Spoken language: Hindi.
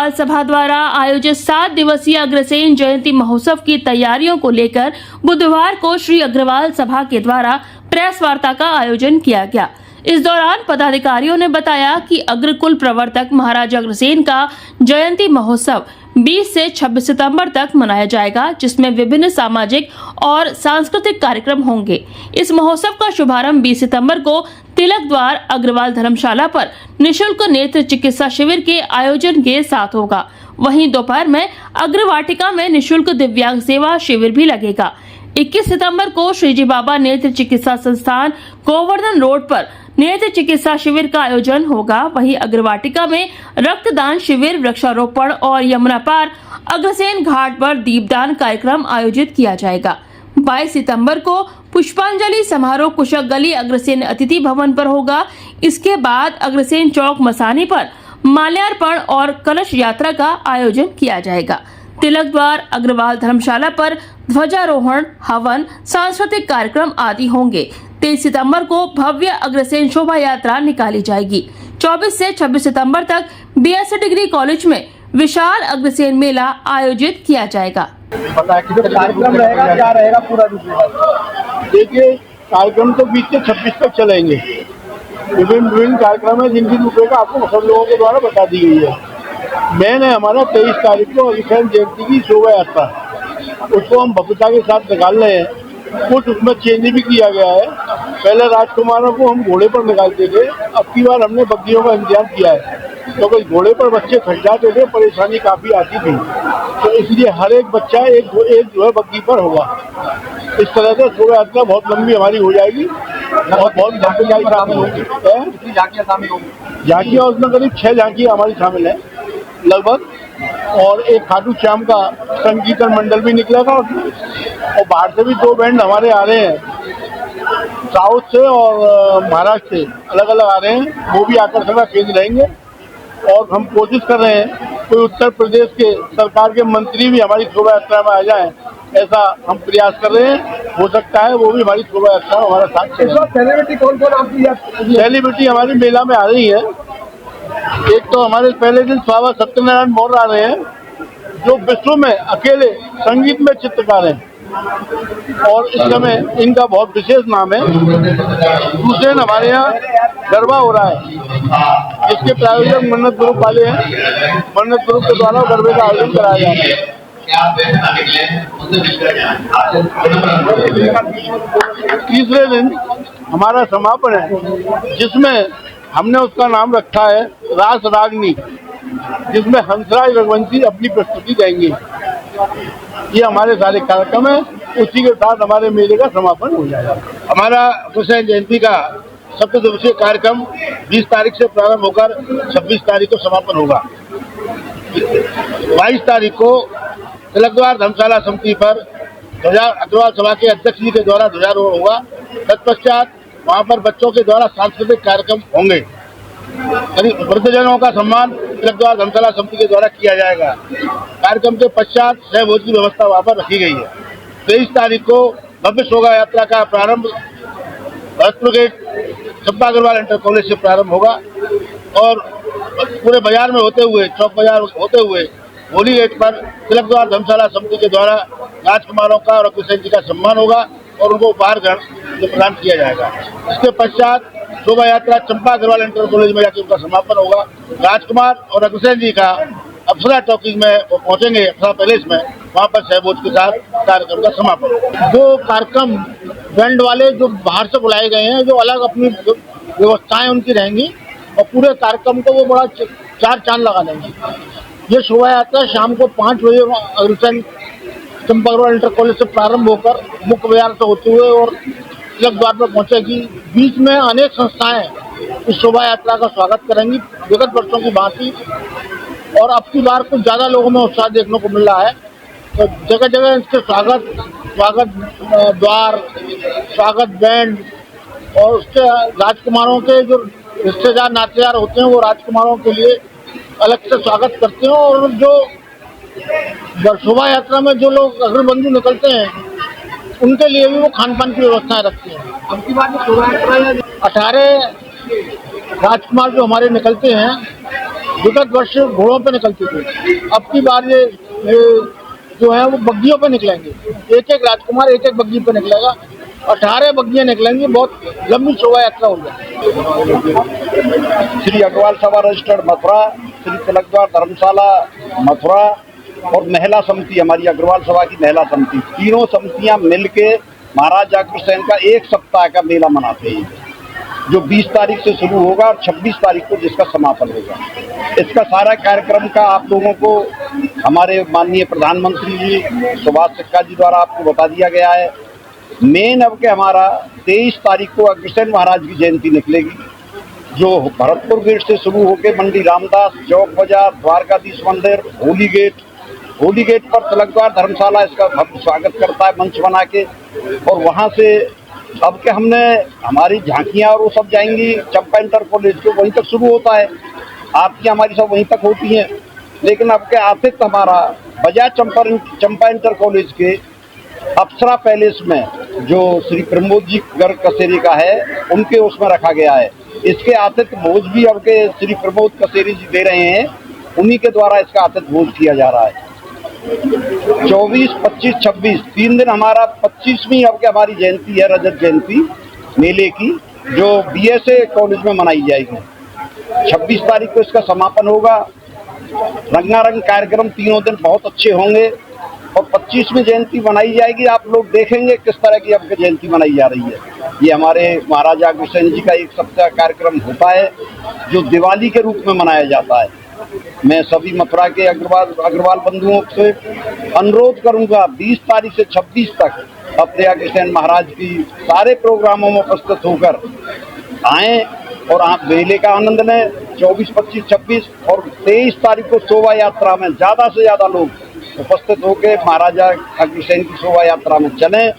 अग्रवाल सभा द्वारा आयोजित 7 दिवसीय अग्रसेन जयंती महोत्सव की तैयारियों को लेकर बुधवार को श्री अग्रवाल सभा के द्वारा प्रेस वार्ता का आयोजन किया गया। इस दौरान पदाधिकारियों ने बताया कि अग्रकुल प्रवर्तक महाराज अग्रसेन का जयंती महोत्सव 20 से 26 सितंबर तक मनाया जाएगा, जिसमें विभिन्न सामाजिक और सांस्कृतिक कार्यक्रम होंगे। इस महोत्सव का शुभारंभ 20 सितंबर को तिलक द्वार अग्रवाल धर्मशाला पर निशुल्क नेत्र चिकित्सा शिविर के आयोजन के साथ होगा। वहीं दोपहर में अग्रवाटिका में निशुल्क दिव्यांग सेवा शिविर भी लगेगा। 21 सितंबर को श्रीजी बाबा नेत्र चिकित्सा संस्थान गोवर्धन रोड पर नेत्र चिकित्सा शिविर का आयोजन होगा। वहीं अग्रवाटिका में रक्तदान शिविर, वृक्षारोपण और यमुना पार अग्रसेन घाट पर दीपदान कार्यक्रम आयोजित किया जाएगा। 22 सितंबर को पुष्पांजलि समारोह कुशक गली अग्रसेन अतिथि भवन पर होगा। इसके बाद अग्रसेन चौक मसानी पर माल्यार्पण और कलश यात्रा का आयोजन किया जाएगा। तिलक द्वार अग्रवाल धर्मशाला पर ध्वजारोहण, हवन, सांस्कृतिक कार्यक्रम आदि होंगे। 23 सितंबर को भव्य अग्रसेन शोभा यात्रा निकाली जाएगी। 24 से 26 सितंबर तक BSc डिग्री कॉलेज में विशाल अग्रसेन मेला आयोजित किया जाएगा। कार्यक्रम रहेगा, क्या रहेगा पूरा रूप? देखिए, कार्यक्रम तो 20 से 26 तक चलेंगे। विभिन्न कार्यक्रम है जिनकी रूपरेखा आपको सब लोगों के द्वारा बता दी गई है। मेन है हमारा 23 तारीख को अग्रसेन जयंती की शोभा यात्रा, उसको हम भव्यता के साथ निकाल रहे हैं। कुछ उसमें चेंज भी किया गया है। पहले राजकुमारों को हम घोड़े पर निकालते थे, अब की बार हमने बग्गियों का इंतजाम किया है, क्योंकि तो घोड़े पर बच्चे थक जाते थे, परेशानी काफ़ी आती थी, तो इसलिए हर एक बच्चा एक जो है बग्गी पर होगा। इस तरह से शोभा यात्रा बहुत लंबी हमारी हो जाएगी और बहुत झांकियाँ शामिल होंगी। झांकियाँ उसमें करीब 6 झांकियाँ हमारी शामिल है लगभग, और एक खाटू श्याम का संकीर्तन मंडल भी निकलेगा और बाहर से भी 2 बैंड हमारे आ रहे हैं, साउथ से और महाराष्ट्र से अलग अलग आ रहे हैं, वो भी आकर्षण का केंद्र रहेंगे। और हम कोशिश कर रहे हैं कोई उत्तर प्रदेश के सरकार के मंत्री भी हमारी शोभा यात्रा में आ जाएं, ऐसा हम प्रयास कर रहे हैं। हो सकता है वो भी हमारी शोभा यात्रा में हमारा साथ। सेलिब्रिटी कौन आपकी? सेलिब्रिटी हमारी मेला में आ रही है। एक तो हमारे पहले दिन बाबा सत्यनारायण मौर्य आ रहे हैं, जो विश्व में अकेले संगीत में चित्रकार हैं और इस समय इनका बहुत विशेष नाम है। दूसरे हमारे यहाँ गरबा हो रहा है, जिसके प्रायोजक मन्नत ग्रुप वाले हैं। मन्नत ग्रुप के द्वारा गरबे का आयोजन कराया जा रहा है। तीसरे दिन हमारा समापन है, जिसमें हमने उसका नाम रखा है रास रागनी, जिसमें हंसराज रघुवंशी अपनी प्रस्तुति देंगे। ये हमारे सारे कार्यक्रम है। उसी के साथ हमारे मेले का समापन हो जाएगा। हमारा अग्रसेन जयंती का 7 दिवसीय कार्यक्रम 20 तारीख से प्रारंभ होकर 26 तारीख को समापन होगा। 22 तारीख को तिलक द्वार धर्मशाला समिति पर अग्रवाल सभा के अध्यक्ष जी के द्वारा ध्वजारोहण होगा। तत्पश्चात वहाँ पर बच्चों के द्वारा सांस्कृतिक कार्यक्रम होंगे। वृद्धजनों का सम्मान तिलक द्वार धर्मशाला समिति के द्वारा किया जाएगा। कार्यक्रम के पश्चात सहभोज की व्यवस्था वहाँ पर रखी गई है। 23 तारीख को भव्य शोभा यात्रा का प्रारंभ भरतपुर गेट चंपा अग्रवाल इंटर कॉलेज से प्रारंभ होगा और पूरे बाजार में होते हुए, चौक बाजार होते हुए होली गेट पर तिलक द्वार धर्मशाला समिति के द्वारा राजकुमारों का और अग्रसेन जी का सम्मान होगा और उनको उपहार प्रदान किया जाएगा। इसके पश्चात शोभा यात्रा चंपा अग्रवाल इंटर कॉलेज में जाकर उनका समापन होगा। राजकुमार और अग्रसेन जी का अप्सरा टॉकीज में पहुंचेंगे, अप्सरा पैलेस में, वहाँ पर सहभोज के साथ कार्यक्रम का समापन होगा। 2 कार्यक्रम बैंड वाले जो बाहर से बुलाए गए हैं, जो अलग अपनी व्यवस्थाएं उनकी रहेंगी और पूरे कार्यक्रम को वो बड़ा 4 चांद लगा देंगे। ये शोभा यात्रा शाम को 5 बजे अग्रसेन चंपा अग्रवाल इंटर कॉलेज से प्रारंभ होकर मुख्य बाजार से होते हुए और तिलक द्वार पर पहुंचेगी। बीच में अनेक संस्थाएं इस शोभा यात्रा का स्वागत करेंगी विगत वर्षों की भांति, और अब की बार कुछ ज़्यादा लोगों में उत्साह देखने को मिल रहा है। तो जगह जगह इसके स्वागत द्वार, स्वागत बैंड और उसके राजकुमारों के जो रिश्तेदार नातेदार होते हैं, वो राजकुमारों के लिए अलग से स्वागत करते हैं। और जो शोभा यात्रा में जो लोग अग्रबंधु निकलते हैं, उनके लिए भी वो खान पान की व्यवस्थाएं रखते हैं। अब की बात शोभा यात्रा 18 राजकुमार जो हमारे निकलते हैं, विगत वर्ष घोड़ों पे निकलती थी, अब की बार ये जो है वो बग्गियों पे निकलेंगे। एक एक राजकुमार एक एक बग्गी पे निकलेगा, 18 बग्गियां निकलेंगी, बहुत लंबी शोभा यात्रा होगी। श्री अग्रवाल सभा रजिस्टर्ड मथुरा, श्री तिलकद्वार धर्मशाला मथुरा और महिला समिति, हमारी अग्रवाल सभा की महिला समिति, तीनों समितियां मिलके महाराज अग्रसेन का एक सप्ताह का मेला मनाते हैं, जो 20 तारीख से शुरू होगा और 26 तारीख को जिसका समापन होगा। इसका सारा कार्यक्रम का आप लोगों को हमारे माननीय प्रधानमंत्री जी सुभाष चक्का जी द्वारा आपको बता दिया गया है। मेन अब के हमारा 23 तारीख को अग्रसेन महाराज की जयंती निकलेगी, जो भरतपुर गेट से शुरू होकर मंडी रामदास, चौक बाजार, द्वारकाधीश मंदिर, होली गेट पर तिलकद्वार धर्मशाला इसका भव्य स्वागत करता है मंच बना के, और वहाँ से अब के हमने हमारी झांकियाँ और वो सब जाएंगी चंपा इंटर कॉलेज को, वहीं तक शुरू होता है, आरती हमारी सब वहीं तक होती हैं। लेकिन अब के आतिथ्य हमारा बजाय चंपा इंटर कॉलेज के अप्सरा पैलेस में, जो श्री प्रमोद जी गर्ग कसेरी का है, उनके उसमें रखा गया है। इसके आतिथ्य भोज भी अब के श्री प्रमोद कसेरी जी दे रहे हैं, उन्हीं के द्वारा इसका आतिथ्य भोज किया जा रहा है। 24, 25, 26 3 दिन हमारा 25वीं अब के हमारी जयंती है, रजत जयंती मेले की, जो BSA कॉलेज में मनाई जाएगी। 26 तारीख को इसका समापन होगा। रंगारंग कार्यक्रम तीनों दिन बहुत अच्छे होंगे और 25वीं जयंती मनाई जाएगी। आप लोग देखेंगे किस तरह की अब की जयंती मनाई जा रही है। ये हमारे महाराजा अग्रसेन जी का एक सप्ताह कार्यक्रम होता है, जो दिवाली के रूप में मनाया जाता है। मैं सभी मथुरा के अग्रवाल बंधुओं से अनुरोध करूंगा 20 तारीख से 26 तक अपने अग्रसेन महाराज की सारे प्रोग्रामों में उपस्थित होकर आएँ और आप मेले का आनंद लें। 24, 25, 26 और 23 तारीख को शोभा यात्रा में ज़्यादा से ज़्यादा लोग उपस्थित होकर महाराजा अग्रसेन की शोभा यात्रा में चलें